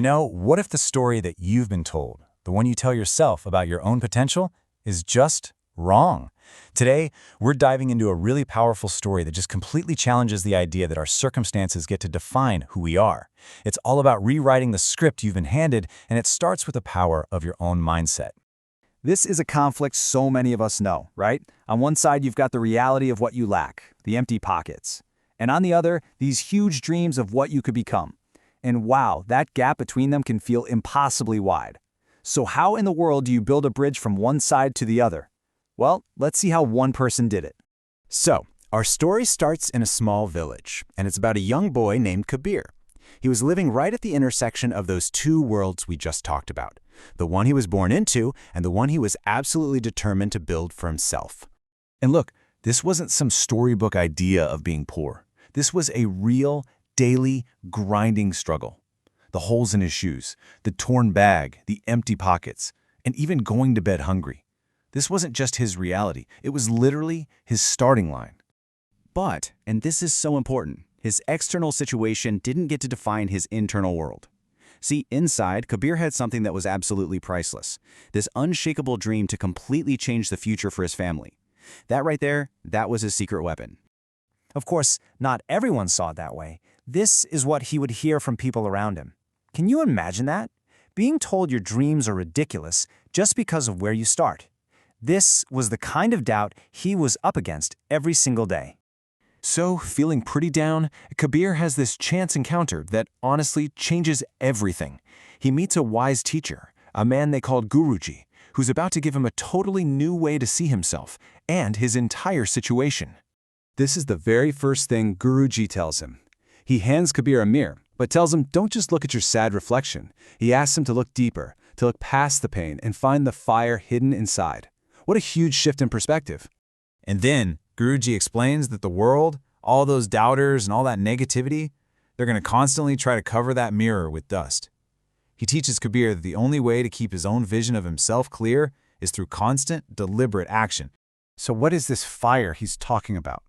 What if the story that you've been told, the one you tell yourself about your own potential, is just wrong? Today, we're diving into a really powerful story that just completely challenges the idea that our circumstances get to define who we are. It's all about rewriting the script you've been handed, and it starts with the power of your own mindset. This is a conflict so many of us know, right? On one side, you've got the reality of what you lack, the empty pockets. And on the other, these huge dreams of what you could become. And wow, that gap between them can feel impossibly wide. So how in the world do you build a bridge from one side to the other? Well, let's see how one person did it. So, our story starts in a small village, and it's about a young boy named Kabir. He was living right at the intersection of those two worlds we just talked about, the one he was born into and the one he was absolutely determined to build for himself. And look, this wasn't some storybook idea of being poor. This was a real, daily, grinding struggle. The holes in his shoes, the torn bag, the empty pockets, and even going to bed hungry. This wasn't just his reality. It was literally his starting line. But, and this is so important, his external situation didn't get to define his internal world. See, inside, Kabir had something that was absolutely priceless. This unshakable dream to completely change the future for his family. That right there, that was his secret weapon. Of course, not everyone saw it that way. This is what he would hear from people around him. Can you imagine that? Being told your dreams are ridiculous just because of where you start. This was the kind of doubt he was up against every single day. So, feeling pretty down, Kabir has this chance encounter that honestly changes everything. He meets a wise teacher, a man they called Guruji, who's about to give him a totally new way to see himself and his entire situation. This is the very first thing Guruji tells him. He hands Kabir a mirror, but tells him don't just look at your sad reflection. He asks him to look deeper, to look past the pain and find the fire hidden inside. What a huge shift in perspective. And then, Guruji explains that the world, all those doubters and all that negativity, they're going to constantly try to cover that mirror with dust. He teaches Kabir that the only way to keep his own vision of himself clear is through constant, deliberate action. So what is this fire he's talking about?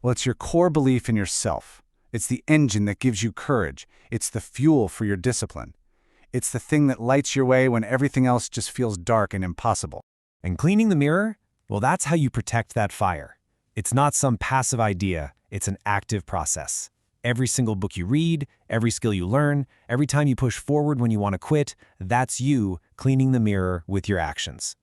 Well, it's your core belief in yourself. It's the engine that gives you courage. It's the fuel for your discipline. It's the thing that lights your way when everything else just feels dark and impossible. And cleaning the mirror? Well, that's how you protect that fire. It's not some passive idea, it's an active process. Every single book you read, every skill you learn, every time you push forward when you want to quit, that's you cleaning the mirror with your actions.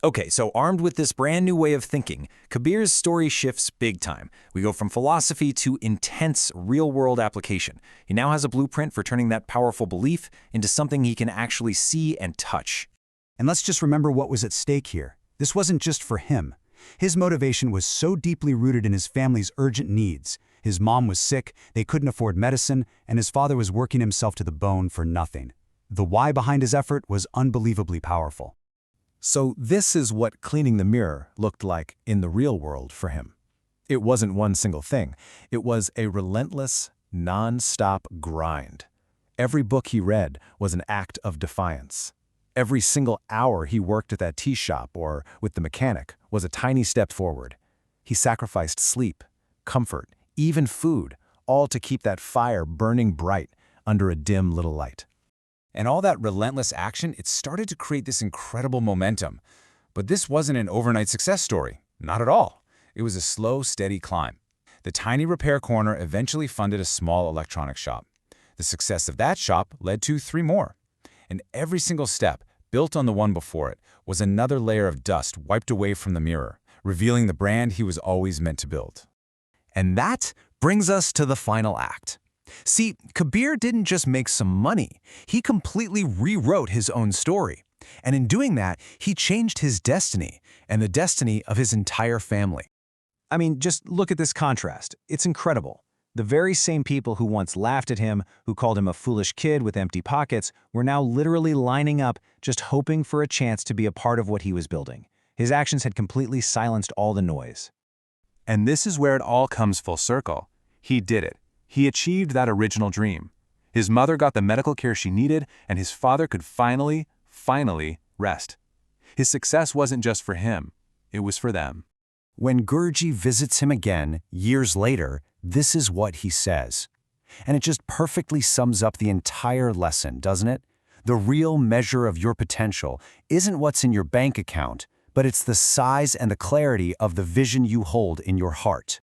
Okay, so armed with this brand new way of thinking, Kabir's story shifts big time. We go from philosophy to intense real-world application. He now has a blueprint for turning that powerful belief into something he can actually see and touch. And let's just remember what was at stake here. This wasn't just for him. His motivation was so deeply rooted in his family's urgent needs. His mom was sick, they couldn't afford medicine, and his father was working himself to the bone for nothing. The why behind his effort was unbelievably powerful. So this is what cleaning the mirror looked like in the real world for him. It wasn't one single thing. It was a relentless, non-stop grind. Every book he read was an act of defiance. Every single hour he worked at that tea shop or with the mechanic was a tiny step forward. He sacrificed sleep, comfort, even food, all to keep that fire burning bright under a dim little light. And all that relentless action, it started to create this incredible momentum. But this wasn't an overnight success story. Not at all. It was a slow, steady climb. The tiny repair corner eventually funded a small electronics shop. The success of that shop led to 3 more. And every single step, built on the one before it, was another layer of dust wiped away from the mirror, revealing the brand he was always meant to build. And that brings us to the final act. See, Kabir didn't just make some money, he completely rewrote his own story. And in doing that, he changed his destiny and the destiny of his entire family. I mean, just look at this contrast. It's incredible. The very same people who once laughed at him, who called him a foolish kid with empty pockets, were now literally lining up, just hoping for a chance to be a part of what he was building. His actions had completely silenced all the noise. And this is where it all comes full circle. He did it. He achieved that original dream. His mother got the medical care she needed, and his father could finally rest. His success wasn't just for him, it was for them. When Guruji visits him again, years later, this is what he says. And it just perfectly sums up the entire lesson, doesn't it? The real measure of your potential isn't what's in your bank account, but it's the size and the clarity of the vision you hold in your heart.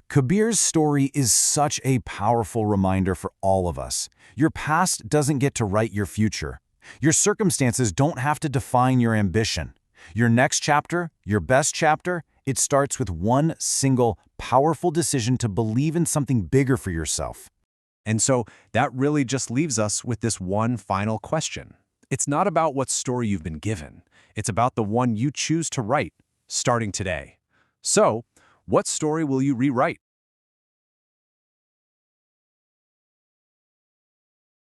Kabir's story is such a powerful reminder for all of us. Your past doesn't get to write your future. Your circumstances don't have to define your ambition. Your next chapter, your best chapter, it starts with one single, powerful decision to believe in something bigger for yourself. And so that really just leaves us with this one final question. It's not about what story you've been given. It's about the one you choose to write, starting today. So, what story will you rewrite?